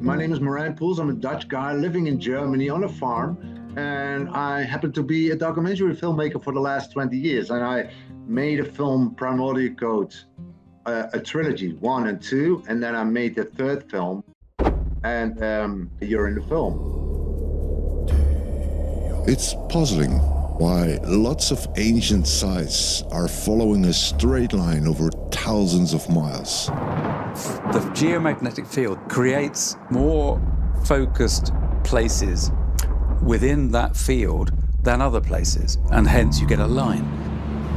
My name is Marijn Poels. I'm a Dutch guy living in Germany on a farm, and I happen to be a documentary filmmaker for the last 20 years. And I made a film, Primordial Code, a trilogy, 1 and 2, and then I made the third film, and you're in the film. It's puzzling why lots of ancient sites are following a straight line over thousands of miles. The geomagnetic field creates more focused places within that field than other places, and hence you get a line.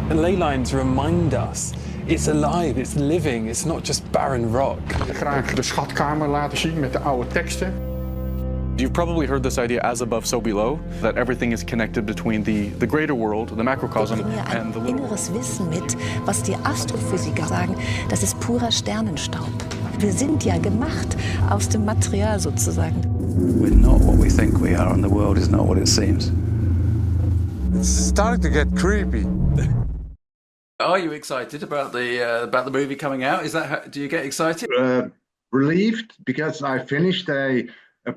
The ley lines remind us it's alive, it's living, it's not just barren rock. Graag de schatkamer laten zien met de oude teksten. You've probably heard this idea as above, so below, that everything is connected between the greater world, the macrocosm, and the little inneres Wissen mit, was die Astrophysiker sagen, das ist purer Sternenstaub. Wir sind ja gemacht aus dem Material sozusagen. We're not what we think we are, and the world is not what it seems. It's starting to get creepy. Are you excited about the movie coming out? Is that do you get excited? Relieved, because I finished a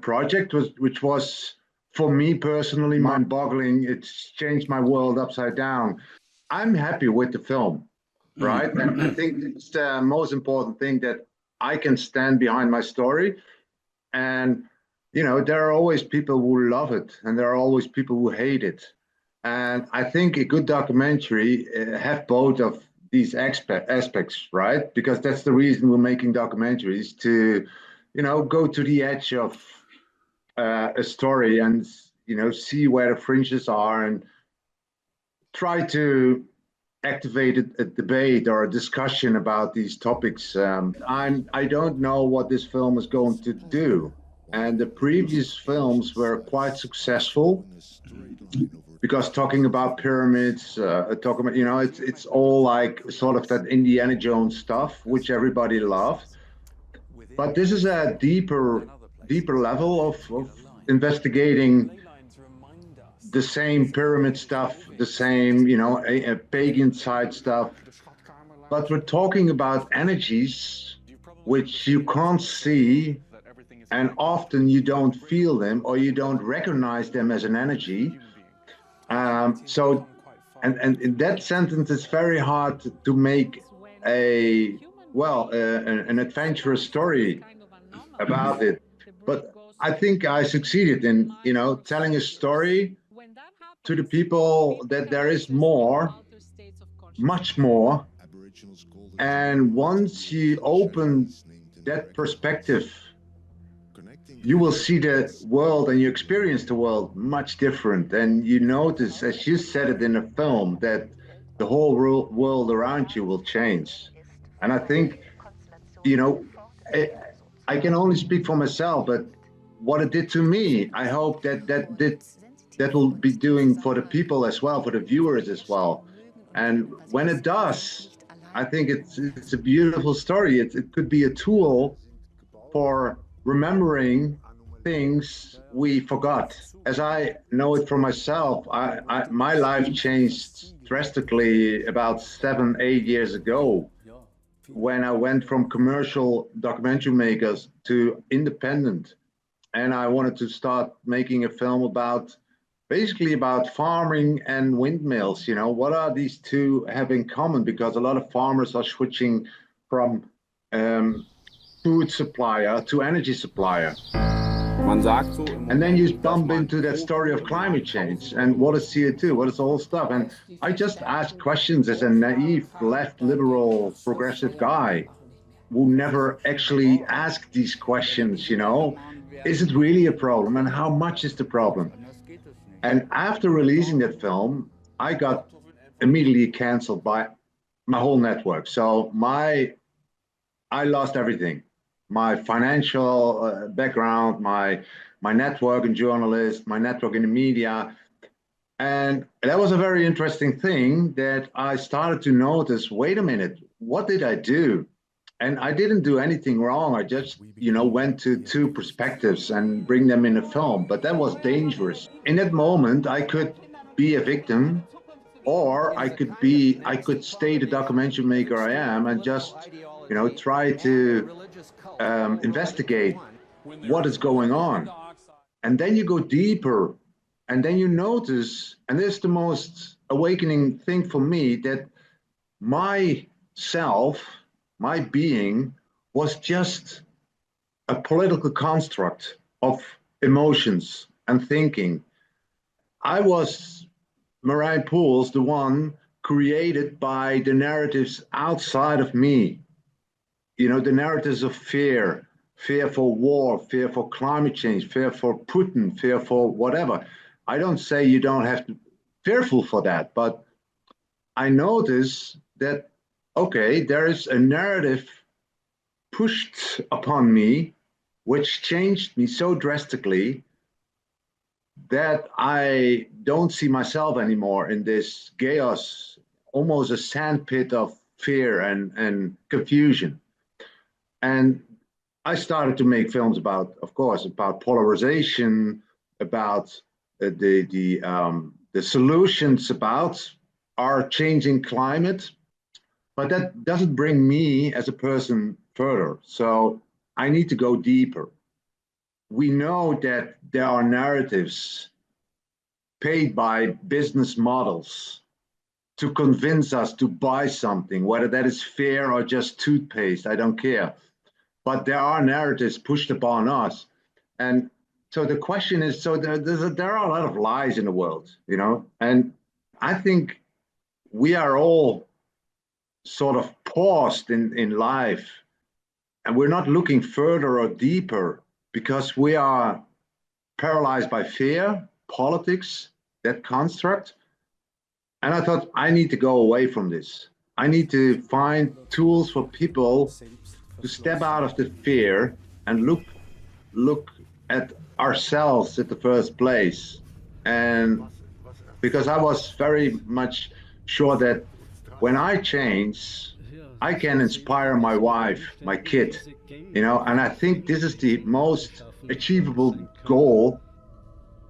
project which was, for me personally, mind-boggling. It's changed my world upside down. I'm happy with the film, right? And I think it's the most important thing, that I can stand behind my story. And, you know, there are always people who love it, and there are always people who hate it. And I think a good documentary have both of these aspects, right? Because that's the reason we're making documentaries, to, you know, go to the edge of a story and, you know, see where the fringes are and try to activate a debate or a discussion about these topics. I don't know what this film is going to do. And the previous films were quite successful, because talking about pyramids, talking about, you know, it's all like sort of that Indiana Jones stuff, which everybody loved. But this is a deeper level of investigating the same pyramid stuff, the same, you know, a pagan side stuff. But we're talking about energies which you can't see, and often you don't feel them or you don't recognize them as an energy. So in that sentence, it's very hard to make an adventurous story about it. But I think I succeeded in, you know, telling a story to the people that there is more, much more. And once you open that perspective, you will see the world and you experience the world much different. And you notice, as you said it in the film, that the whole world around you will change. And I think, you know, I can only speak for myself, but what it did to me, I hope that will be doing for the people as well, for the viewers as well. And when it does, I think it's a beautiful story. It could be a tool for remembering things we forgot. As I know it for myself, my life changed drastically about 7-8 years ago, when I went from commercial documentary makers to independent. And I wanted to start making a film basically about farming and windmills. You know, what are these two have in common? Because a lot of farmers are switching from food supplier to energy supplier. And then you bump into that story of climate change, and what is CO2, what is all stuff. And I just ask questions as a naive, left, liberal, progressive guy who never actually asked these questions, you know. Is it really a problem, and how much is the problem? And after releasing that film, I got immediately canceled by my whole network. So I lost everything. My financial background, my network in journalists, my network in the media. And that was a very interesting thing, that I started to notice, wait a minute, what did I do? And I didn't do anything wrong. I just, you know, went to two perspectives and bring them in a film, but that was dangerous. In that moment, I could be a victim, or I could stay the documentary maker I am and just, you know, try to investigate what is going on. And then you go deeper, and then you notice, and this is the most awakening thing for me, that my self, my being, was just a political construct of emotions and thinking. I was Marijn Poels, the one created by the narratives outside of me. You know, the narratives of fear, fear for war, fear for climate change, fear for Putin, fear for whatever. I don't say you don't have to be fearful for that, but I notice that, okay, there is a narrative pushed upon me, which changed me so drastically that I don't see myself anymore in this chaos, almost a sandpit of fear and confusion. And I started to make films about, of course, about polarization, about the solutions about our changing climate, but that doesn't bring me as a person further. So I need to go deeper. We know that there are narratives paid by business models to convince us to buy something, whether that is fear or just toothpaste, I don't care. But there are narratives pushed upon us. And so the question is, so there are a lot of lies in the world, you know, and I think we are all sort of paused in life, and we're not looking further or deeper because we are paralyzed by fear, politics, that construct. And I thought, I need to go away from this. I need to find tools for people to step out of the fear and look at ourselves at the first place. And because I was very much sure that when I change, I can inspire my wife, my kid, you know, and I think this is the most achievable goal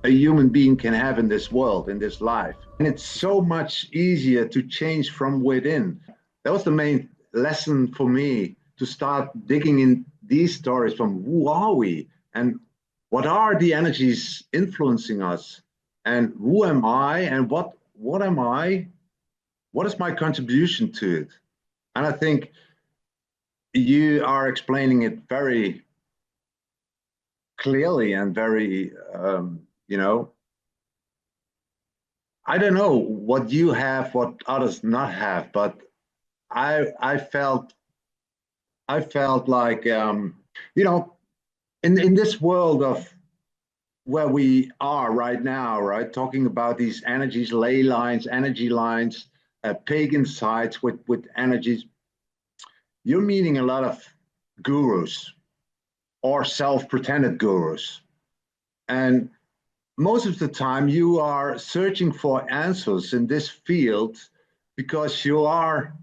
a human being can have in this world, in this life. And it's so much easier to change from within. That was the main lesson for me, to start digging in these stories from who are we and what are the energies influencing us, and who am I, and what am I? What is my contribution to it? And I think you are explaining it very clearly and very, you know, I don't know what you have, what others not have, but I felt like, you know, in this world of where we are right now, right, talking about these energies, ley lines, energy lines, pagan sites with energies, you're meeting a lot of gurus or self-pretended gurus. And most of the time you are searching for answers in this field because you are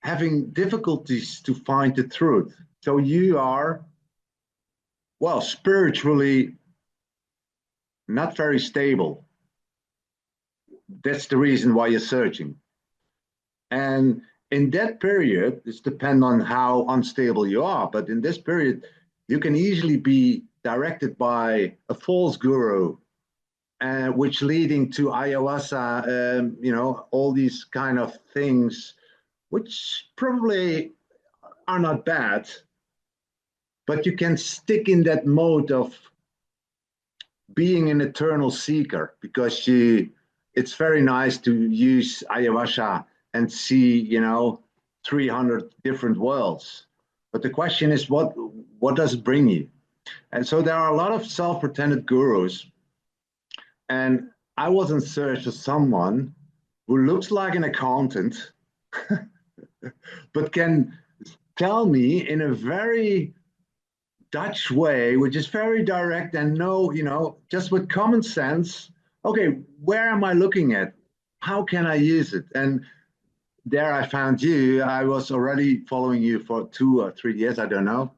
having difficulties to find the truth. So you are, well, spiritually not very stable. That's the reason why you're searching. And in that period, it depends on how unstable you are, but in this period, you can easily be directed by a false guru, which leading to ayahuasca, you know, all these kind of things, which probably are not bad, but you can stick in that mode of being an eternal seeker, because it's very nice to use ayahuasca and see, you know, 300 different worlds. But the question is, what does it bring you? And so there are a lot of self-pretended gurus. And I was in search of someone who looks like an accountant, but can tell me in a very Dutch way, which is very direct and no, you know, just with common sense, okay, where am I looking at? How can I use it? And there I found you. I was already following you for 2 or 3 years, I don't know.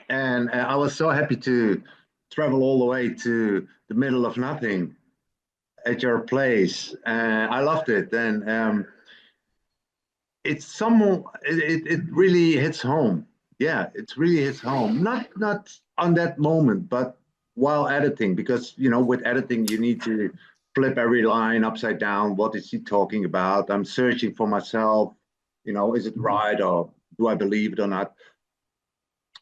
And I was so happy to travel all the way to the middle of nothing at your place. I loved it. And it really hits home. Yeah, it really hits home. Not on that moment, but while editing, because, you know, with editing, you need to flip every line upside down. What is he talking about? I'm searching for myself, you know, is it right, or do I believe it or not?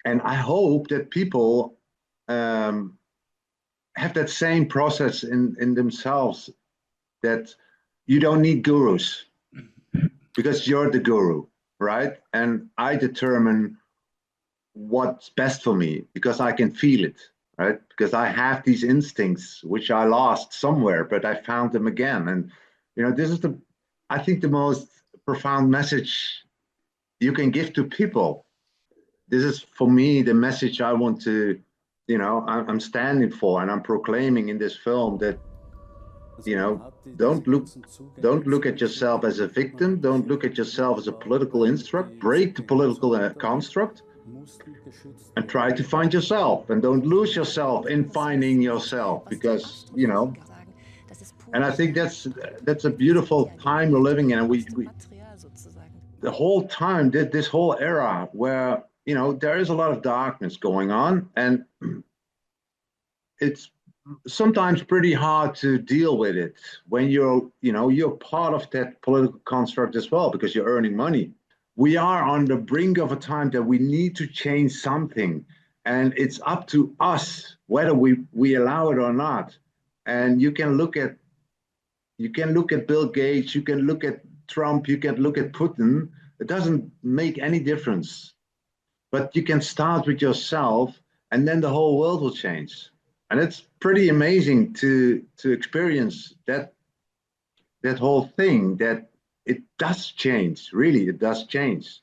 And I hope that people have that same process in themselves, that you don't need gurus because you're the guru, right? And I determine what's best for me because I can feel it, right? Because I have these instincts which I lost somewhere, but I found them again. And, you know, this is I think the most profound message you can give to people. This is, for me, the message I want to, you know, I'm standing for, and I'm proclaiming in this film that, you know, don't look at yourself as a victim. Don't look at yourself as a political instruct. Break the political construct and try to find yourself, and don't lose yourself in finding yourself, because, you know, and I think that's a beautiful time we're living in. And we the whole time, this whole era where, you know, there is a lot of darkness going on, and it's sometimes pretty hard to deal with it when you're part of that political construct as well, because you're earning money. We are on the brink of a time that we need to change something, and it's up to us whether we allow it or not. And you can look at Bill Gates, you can look at Trump, you can look at Putin. It doesn't make any difference. But you can start with yourself, and then the whole world will change. And it's pretty amazing to experience that whole thing, that it does change. Really, it does change.